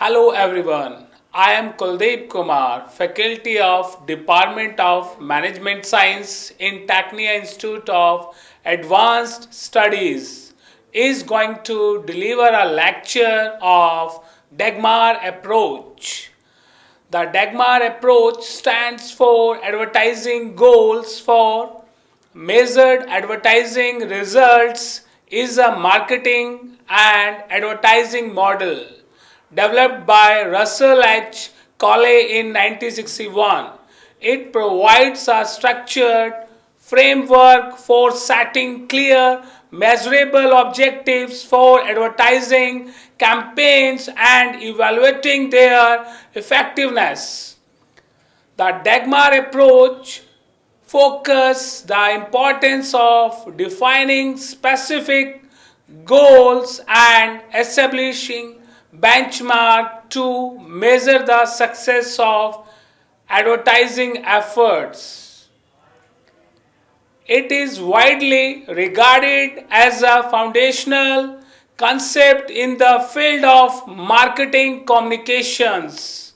Hello everyone, I am Kuldeep Kumar, Faculty of Department of Management Science in Tecnia Institute of Advanced Studies is going to deliver a lecture of DAGMAR approach. The DAGMAR approach stands for Advertising Goals for Measured Advertising Results is a marketing and advertising model developed by Russell H. Coley in 1961. It provides a structured framework for setting clear, measurable objectives for advertising campaigns and evaluating their effectiveness. The DAGMAR approach focuses the importance of defining specific goals and establishing benchmark to measure the success of advertising efforts. It is widely regarded as a foundational concept in the field of marketing communications.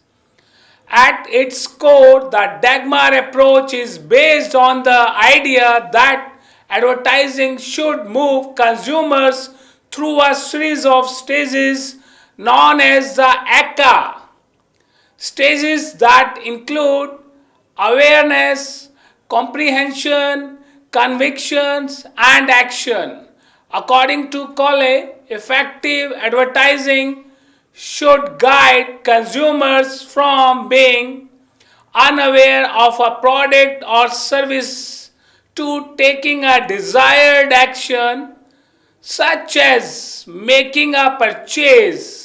At its core, the DAGMAR approach is based on the idea that advertising should move consumers through a series of stages known as the ACA. Stages that include awareness, comprehension, convictions, and action. According to Coley, effective advertising should guide consumers from being unaware of a product or service to taking a desired action, such as making a purchase.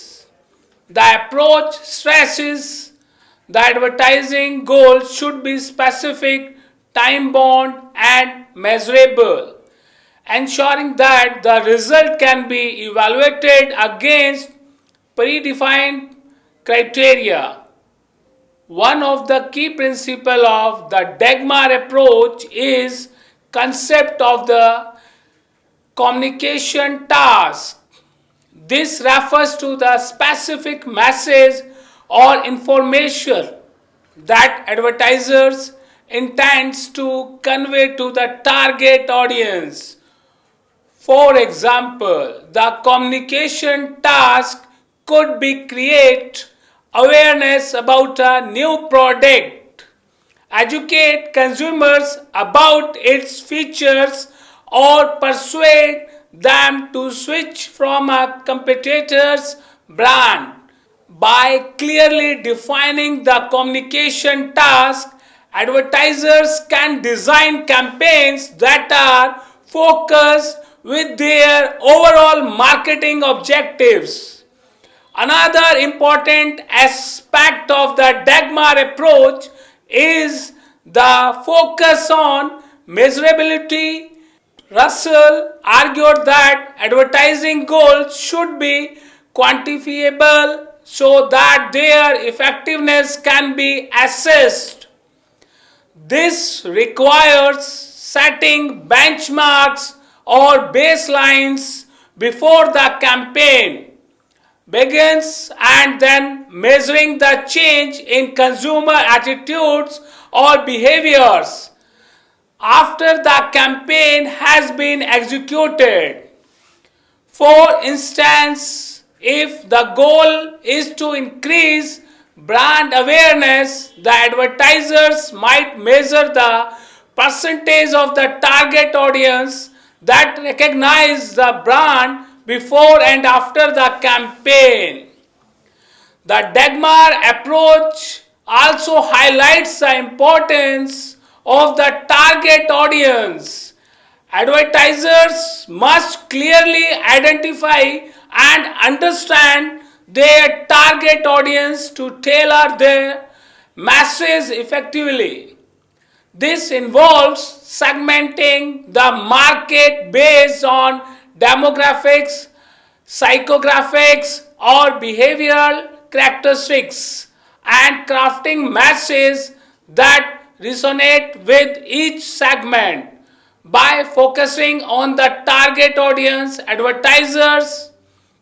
The approach stresses the advertising goal should be specific, time-bound, and measurable, ensuring that the result can be evaluated against predefined criteria. One of the key principles of the DAGMAR approach is concept of the communication task. This refers to the specific message or information that advertisers intends to convey to the target audience. For example, the communication task could be create awareness about a new product, educate consumers about its features, or persuade them to switch from a competitor's brand. By clearly defining the communication task, advertisers can design campaigns that are focused with their overall marketing objectives. Another important aspect of the DAGMAR approach is the focus on measurability. Russell argued that advertising goals should be quantifiable so that their effectiveness can be assessed. This requires setting benchmarks or baselines before the campaign begins and then measuring the change in consumer attitudes or behaviors after the campaign has been executed. For instance, if the goal is to increase brand awareness, the advertisers might measure the percentage of the target audience that recognize the brand before and after the campaign. The DAGMAR approach also highlights the importance of the target audience. Advertisers must clearly identify and understand their target audience to tailor their message effectively. This involves segmenting the market based on demographics, psychographics, or behavioral characteristics and crafting messages that resonate with each segment. By focusing on the target audience, advertisers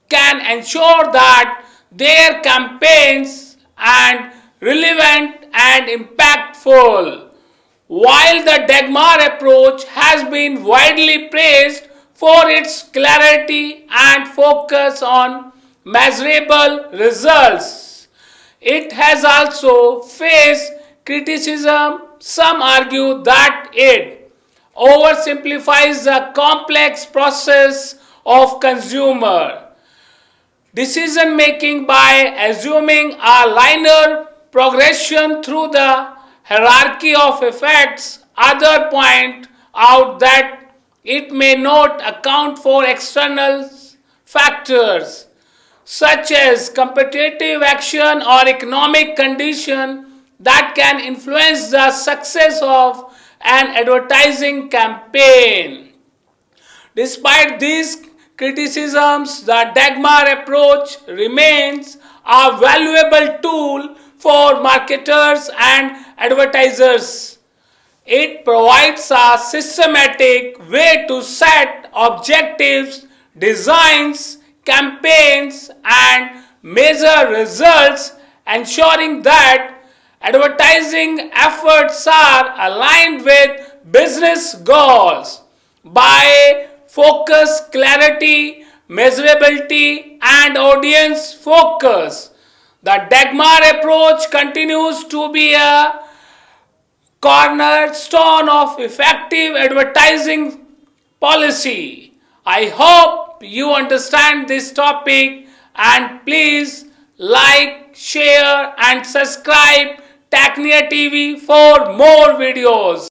can ensure that their campaigns and relevant and impactful. While the DAGMAR approach has been widely praised for its clarity and focus on measurable results, it has also faced criticism. Some argue that it oversimplifies the complex process of consumer decision making by assuming a linear progression through the hierarchy of effects. Others point out that it may not account for external factors such as competitive action or economic condition that can influence the success of an advertising campaign. Despite these criticisms, the DAGMAR approach remains a valuable tool for marketers and advertisers. It provides a systematic way to set objectives, designs campaigns, and measure results, ensuring that advertising efforts are aligned with business goals. By focus, clarity, measurability, and audience focus, the DAGMAR approach continues to be a cornerstone of effective advertising policy. I hope you understand this topic, and please like, share, and subscribe Tecnia TV for more videos.